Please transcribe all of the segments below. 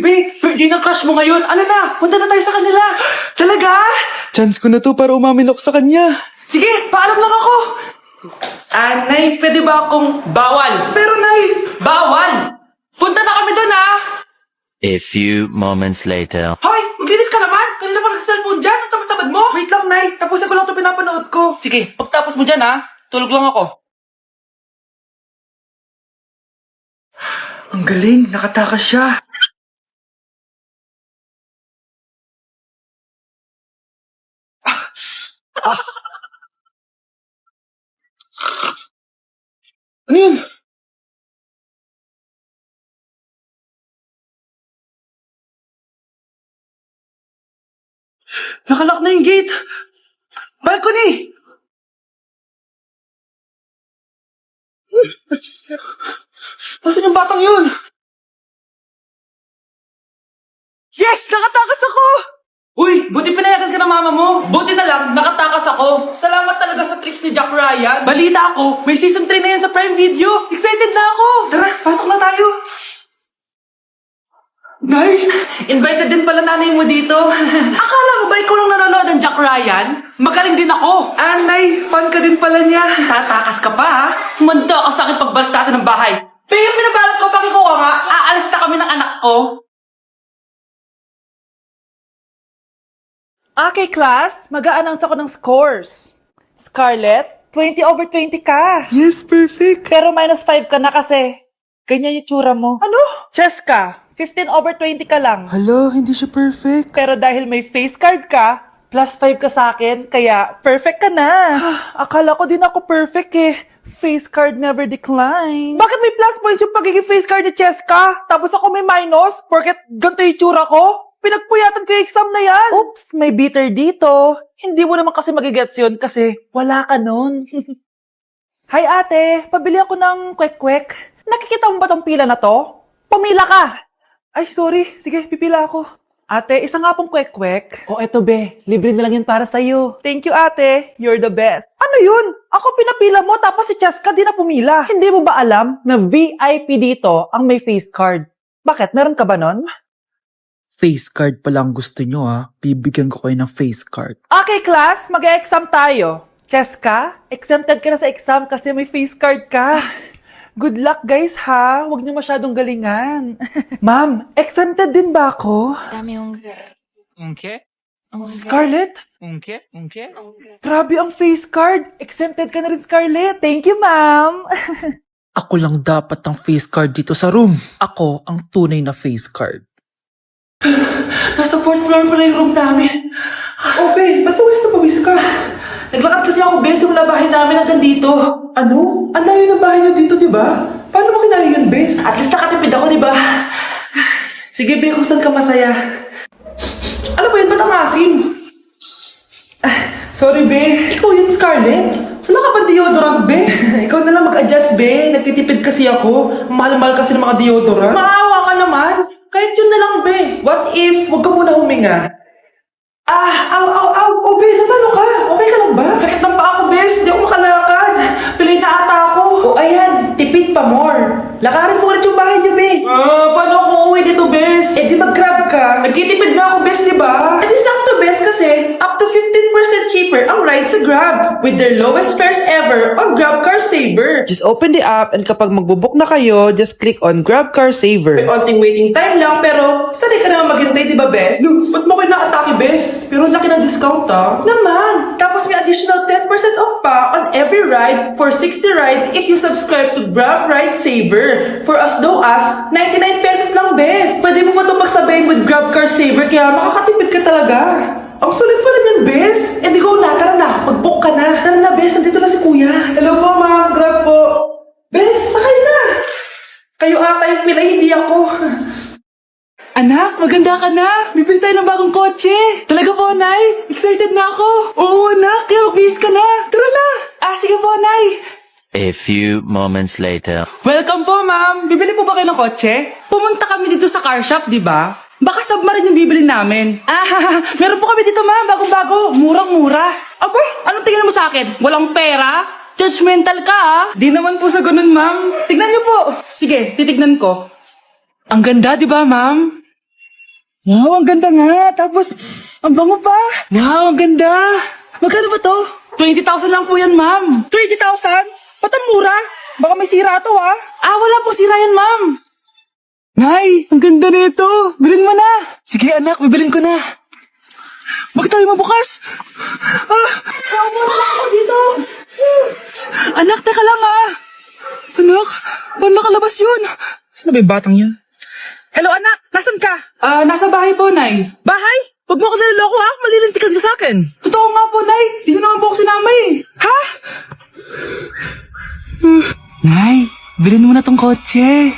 Be, birthday ng crush mo ngayon. Ano na, punta na tayo sa kanila. Talaga? Chance ko na to para umamin ako sa kanya. Sige, paalam lang ako. Nay, pwede ba akong bawal? Pero Nay, bawal! Punta na kami doon, ha? A few moments later. Hoy, maglinis ka naman! Kanina pa nag-cellphone dyan, ang tamad-tamad mo! Wait lang, Nay, tapusin ko lang ito pinapanood ko. Sige, pagtapos mo dyan, ha? Tulog lang ako. Ang galing, nakatakas siya. Ano yun? Nakalak na yung gate. Balcony! Nasaan yung batang yun? Yes! Nakatakas ako! Uy, buti pinayagan ka ng mama mo. Buti na lang, nakatakas ako. Salamat talaga sa tricks ni Jack Ryan. Balita ako, may season 3 na yan sa Prime Video. Excited na ako. Tara, pasok na tayo. Nay! Invited din pala nanay mo dito. Akala mo ba ikaw lang nanonood ng Jack Ryan? Magaling din ako. Nay, fan ka din pala niya. Tatakas ka pa, ha? Manda ka sa akin pagbalik natin ng bahay. Pero yung pinabalot ko, pag ikaw nga, aalis na kami ng anak ko. Okay, class. Mag-a-announce ako ng scores. Scarlett, 20/20 ka. Yes, perfect. Pero -5 ka na kasi. Ganyan yung tsura mo. Ano? Cheska, 15/20 ka lang. Hala, hindi siya perfect. Pero dahil may face card ka, +5 ka sa akin, kaya perfect ka na. Akala ko din ako perfect eh. Face card never decline. Bakit may plus points yung pagiging face card ni Cheska? Tapos ako may minus? Porket ganito yung tsura ko? Pinagpuyatan ko yung exam na yan. Oops, may bitter dito. Hindi mo naman kasi magigets yun kasi wala ka nun. Hi ate, pabili ako ng kwek-kwek. Nakikita mo ba tong pila na to? Pumila ka! Ay, sorry. Sige, pipila ako. Ate, isa nga pong kwek-kwek. O eto be, libre na lang yan para sa'yo. Thank you ate. You're the best. Ano yun? Ako pinapila mo tapos si Cheska di na pumila. Hindi mo ba alam na VIP dito ang may face card? Bakit? Meron ka ba nun? Face card pa lang gusto nyo ha. Bibigyan ko kayo ng face card. Okay, class. Mag-exam tayo. Cheska, exempted ka na sa exam kasi may face card ka. Good luck guys ha. Huwag niyo masyadong galingan. Ma'am, exempted din ba ako? Dami ungger. Okay? Scarlett? Okay? Grabe ang face card. Exempted ka na rin, Scarlett. Thank you, ma'am. Ako lang dapat ang face card dito sa room. Ako ang tunay na face card. Nasa 4th floor pala yung room namin. Okay, ba't pawis na pawis ka? Naglakad kasi ako bes yung bahay namin hanggang dito. Ano? Ang layo ng bahay niyo dito, di ba? Paano mo kinaya yun, bes? At least nakatipid ako, di ba? Sige, be, kung saan ka masaya. Ano ba yun? Ba't ang asim? Sorry, be. Ikaw yun, Scarlett. Wala ka ba deodorant, be? Ikaw na lang mag-adjust, be. Nagtitipid kasi ako. Mahal-mahal kasi ng mga deodorant. Maawa ka naman. Kahit yun na lang, be. What if, wag ka muna huminga? Oh, be, paano ka? Okay ka lang ba? Sakit ng paa ko, bes. Di ako makalakad. Pilay na ata ako. O, ayan. Tipid pa more. Lakarin mo ulit yung bahay niyo, bes. Paano ako uuwi dito, bes? Eh, di mag-grab ka. Nagtitipid nga ako, bes, di ba? Eh, di sakto, bes, kasi up to 15% cheaper ang ride sa Grab with their lowest fares ever on Grab Car Saver. Just open the app and kapag magbubook na kayo, just click on Grab Car Saver. May onting waiting time lang, pero sanay ka naman maghintay, di ba, bes? No, ba't mo kayo nakatake, bes? Pero ang laki ng discount, ah. Naman! Tapos may additional 10% off pa on every ride for 60 rides if you subscribe to Grab Ride Saver for as low as 99 pesos lang, bes. Pwede mo ba ito magsabayin with Grab Car Saver kaya makakatipid ka talaga. Ang sulit pala niyan, bes. Eh, di go na. Tara na. Mag-book ka na. Tara na, bes. Nandito na si kuya. Hello po, ma'am. Grab po. Bes, sakay na. Kayo ata yung pilay, hindi ako. Anak, maganda ka na. Bibili tayo ng bagong kotse. Talaga po, Nay? Excited na ako. Oo, anak. Kaya magbihis ka na. Tara na. Sige po, Nay. A few moments later. Welcome po, ma'am. Bibili po ba kayo ng kotse? Pumunta kami dito sa car shop, di ba? Baka submarine yung bibili namin. Meron po kami dito, ma'am. Bagong-bago. Murang-mura. Aba, anong tingin mo sa akin? Walang pera? Judgmental ka, ah. Di naman po sa ganun, ma'am. Tignan niyo po. Sige, titignan ko. Ang ganda, di ba, ma'am? Wow, ang ganda nga. Tapos, ang bango pa. Wow, ang ganda. Magkano ba to? 20,000 lang po yan, ma'am. 20,000? Ba't ang mura? Baka may sira to, ha? Wala pong sira yan, ma'am. Nay, ang ganda nito. Bilhin mo na. Sige, anak, bibilin ko na. Bakit tayo mabukas? Muna lang ako dito. Anak, teka lang, ha? Anak, paano nakalabas yun? Saan na ba yung batang yun? Hello, anak. Nasaan ka? Nasa bahay po, Nay. Bahay? Huwag mo ako naliloko, ha? Malilintikan ka sa akin. Totoo nga po, Nay. Hindi naman po ako sinama, eh. Ha? Nay, bilhin mo na tong kotse.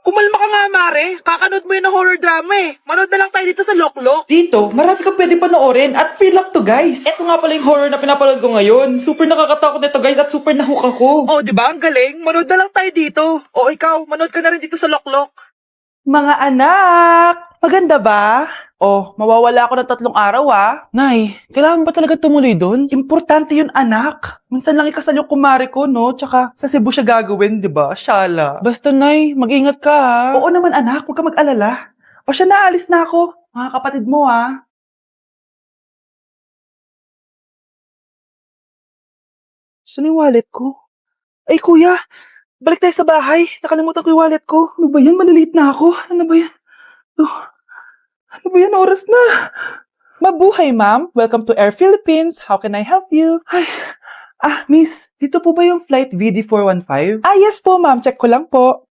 Kumalma ka nga, Mare. Kakanood mo yun ng horror drama, eh. Manood na lang tayo dito sa Loklok. Dito, marami ka pwede panoorin at free lang to guys. Ito nga pala yung horror na pinapanood ko ngayon. Super nakakatakot nito guys at super nahook ako. Oh, di ba? Ang galing. Manood na lang tayo dito. O ikaw, manood ka na rin dito sa Loklok. Mga anak, maganda ba? Oh, mawawala ako ng 3 araw Nay, kailangan ba talaga tumuloy doon? Importante yun anak. Minsan lang ikasal yung kumare ko no, tsaka sa Cebu siya gagawin, di ba? Shala. Basta, Nay, mag-ingat ka, ha? Oo naman anak, huwag ka mag-alala. O siya naalis na ako. Mga kapatid mo Saan yung wallet ko? Ay kuya, balik tayo sa bahay. Nakalimutan ko yung wallet ko. Ano ba yan? Maliliit na ako. Ano ba yan? Ano ba yan? Oras na. Mabuhay ma'am. Welcome to Air Philippines. How can I help you? Ay, miss, dito po ba yung flight VD415? Yes po ma'am. Check ko lang po.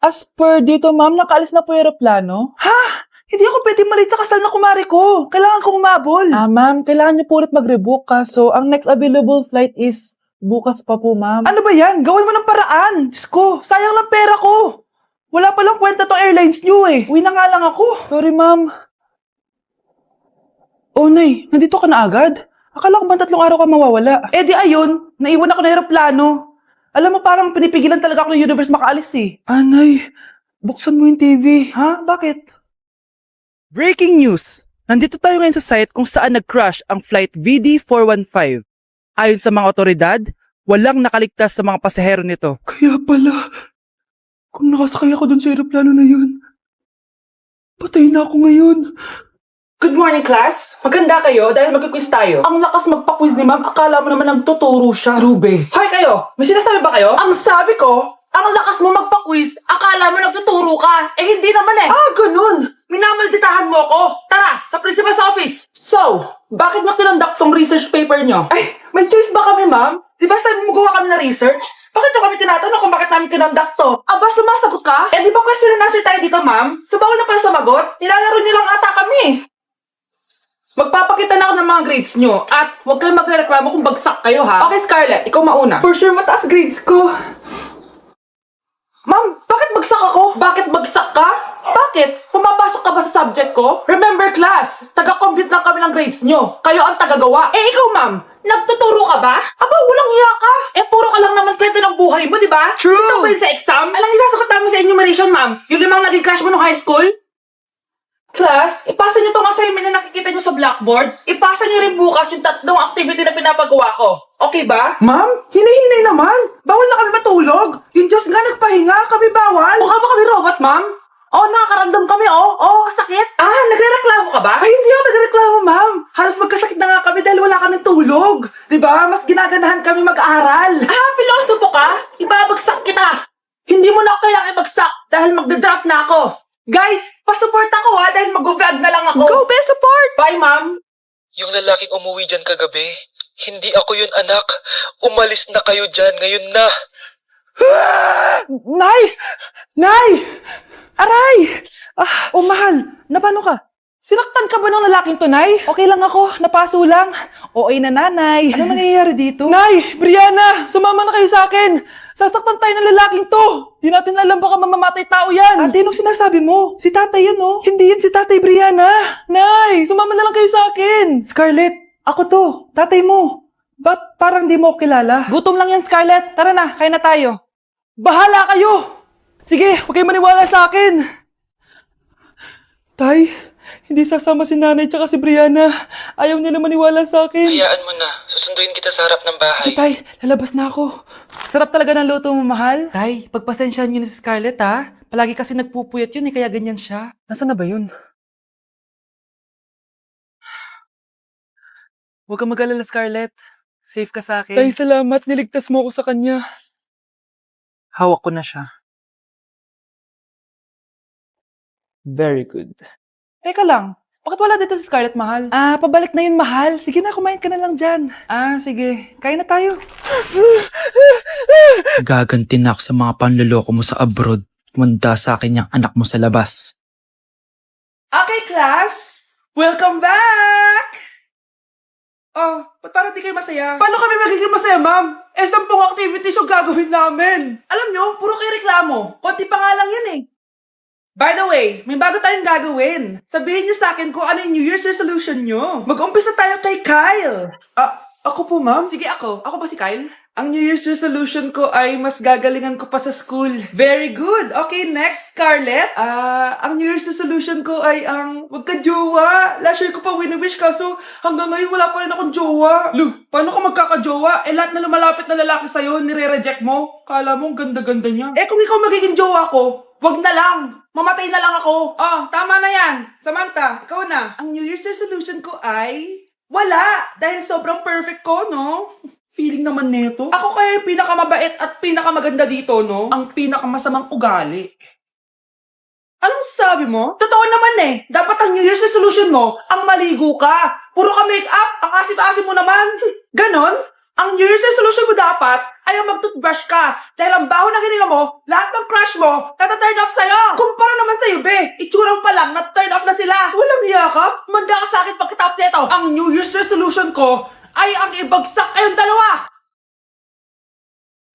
As per dito ma'am, nakaalis na po yung aeroplano. Ha? Hindi ako pwede malit sa kasal na kumari ko. Kailangan kong umabol. Ma'am, kailangan niyo po ulit mag-rebook so ang next available flight is bukas pa po, ma'am. Ano ba yan? Gawin mo ng paraan. Diyos ko, sayang lang pera ko. Wala palang kwenta tong airlines niyo eh. Uwi na nga lang ako. Sorry, ma'am. Oh, Nay, nandito ka na agad? Akala ko ba 3 araw ka mawawala? Eh di ayun, naiwan ako ng aeroplano. Alam mo, parang pinipigilan talaga ako ng universe makaalis eh. Nay, buksan mo yung TV. Ha? Bakit? Breaking news! Nandito tayo ngayon sa site kung saan nag-crash ang flight VD415. Ayon sa mga otoridad, walang nakaligtas sa mga pasahero nito. Kaya pala, kung nakasakay ako dun sa aeroplano na yun, patay na ako ngayon. Good morning, class! Maganda kayo dahil mag-quiz tayo. Ang lakas magpa-quiz ni ma'am, akala mo naman nagtuturo siya. Trube. Hoy kayo! May sinasabi ba kayo? Ang sabi ko, ang lakas mo magpa-quiz, akala mo nagtuturo ka. Eh hindi naman eh. Ganun! Minamalditahan mo ako. Tara, sa principal's office. So, bakit mo kinonduct tong research paper nyo? Ay, may choice ba kami, ma'am? Di ba sabi mo gawa kami na research? Bakit nyo kami tinatanong kung bakit namin kinonduct to? Aba, sumasagot ka? Eh, di ba question and answer tayo dito, ma'am? So, bawal na pala sumagot? Nilalaro nyo lang ata kami. Magpapakita na ako ng mga grades nyo at huwag kayong magreklamo kung bagsak kayo, ha? Okay, Scarlett, ikaw mauna. For sure, mataas grades ko. Ma'am, bakit bagsak ako? Bakit bagsak ka? Bakit? Pumapasok ka ba sa subject ko? Remember class, taga-compute lang kami ng grades nyo. Kayo ang tagagawa. Eh ikaw ma'am, nagtuturo ka ba? Aba, walang iya ka. Eh puro ka lang naman kwento ng buhay mo, di ba? True. Ito ba yun sa exam? Alang isasagot namin sa enumeration ma'am. Yung 5 naging crush mo nung high school? Class, ipasa nyo tong assignment na nakikita nyo sa blackboard. Ipasa nyo rin bukas yung 3 activity na pinapagawa ko. Okay ba? Ma'am, hinay-hinay naman. Bawal na kami matulog. Yung Diyos nga nagpahinga, kami bawal. Mukha ba kami robot, ma'am? Nakakaramdam kami, sakit. Nagrereklamo ka ba? Ay, hindi ako nagrereklamo, ma'am. Halos magkasakit na nga kami dahil wala kaming tulog. Diba? Mas ginaganahan kami mag-aral. Pilosopo ka? Ibabagsak kita. Hindi mo na ako kailangang ibagsak dahil magdadrop na ako. Guys, pasupport ako dahil mag-vlog na lang ako. Go, be support! Bye, ma'am. Yung lalaking umuwi dyan kagabi, hindi ako yun, anak. Umalis na kayo dyan ngayon na. Nay! Nay! Aray! Mahal, napano ka? Sinaktan ka ba ng lalaking to, Nay? Okay lang ako, napaso lang. Okay na, nanay. Ano nangyayari dito? Nay! Brianna! Sumama na kayo sa akin! Sasaktan tayo ng lalaking to! Di natin alam baka mamamatay tao yan! Ate, anong sinasabi mo? Si tatay yan, oh! Hindi yan si tatay, Brianna! Nay! Sumama na lang kayo sa akin! Scarlett, ako to! Tatay mo! Ba't parang di mo ako kilala? Gutom lang yan, Scarlett! Tara na, kain na tayo! Bahala kayo! Sige, huwag kayo maniwala sa akin! Tay, hindi sasama si nanay tsaka si Brianna. Ayaw nila maniwala sa akin. Hayaan mo na. Susunduin kita sa harap ng bahay. Sige, tay, lalabas na ako. Sarap talaga ng luto mo, mahal. Tay, pagpasensyahan niyo na si Scarlett, ha? Palagi kasi nagpupuyat yun, kaya ganyan siya. Nasaan na ba yun? Huwag kang mag-alala, Scarlett. Safe ka sa akin. Tay, salamat. Niligtas mo ako sa kanya. Hawak ko na siya. Very good. Teka lang, bakit wala dito si Scarlett, mahal? Ah, pabalik na yun, mahal. Sige na, kumain ka na lang dyan. Ah, sige. Kain na tayo. Gaganti na ako sa mga panloloko mo sa abroad. Manda sa akin yung anak mo sa labas. Okay, class! Welcome back! Oh, ba't parang di kayo masaya? Paano kami magiging masaya, ma'am? 10 activities yung gagawin namin. Alam nyo, puro kayo reklamo. Konti pa nga lang yan eh. By the way, may bago tayong gagawin. Sabihin niyo sa akin kung ano yung New Year's resolution nyo. Mag-umpisa tayo kay Kyle. Ako po, ma'am? Sige, ako. Ako ba si Kyle? Ang New Year's resolution ko ay mas gagalingan ko pa sa school. Very good. Okay, next, Scarlett. Ang New Year's resolution ko ay wag ka jowa. Last year ko pa wini-wish kaso hanggang ngayon wala pa rin akong jowa. Lu, paano ka magkakajowa? Lahat na lumalapit na lalaki sa'yo, nire-reject mo. Kala mo, ang ganda-ganda niya. Kung ikaw magiging jowa ko, wag na lang. Mamatay na lang ako. Tama na yan. Samantha, ikaw na. Ang New Year's resolution ko ay wala. Dahil sobrang perfect ko, no? Feeling naman neto. Ako kaya yung pinakamabait at pinakamaganda dito, no? Ang pinakamasamang ugali. Anong sabi mo? Totoo naman eh. Dapat ang New Year's resolution mo, ang maligo ka. Puro ka make-up, ang asim-asim mo naman. Ganon? Ang New Year's resolution mo dapat ay ang mag-toothbrush ka. Dahil ang baho ng hininga mo, lahat ng crush mo, nata-turn off sa'yo. Kumpara naman sa'yo, be. Itsurang pa lang, nata-turn off na sila. Walang yakap. Manda ka sa akin pagkatapos nito. Ang New Year's resolution ko ay ang ibagsak kayong dalawa.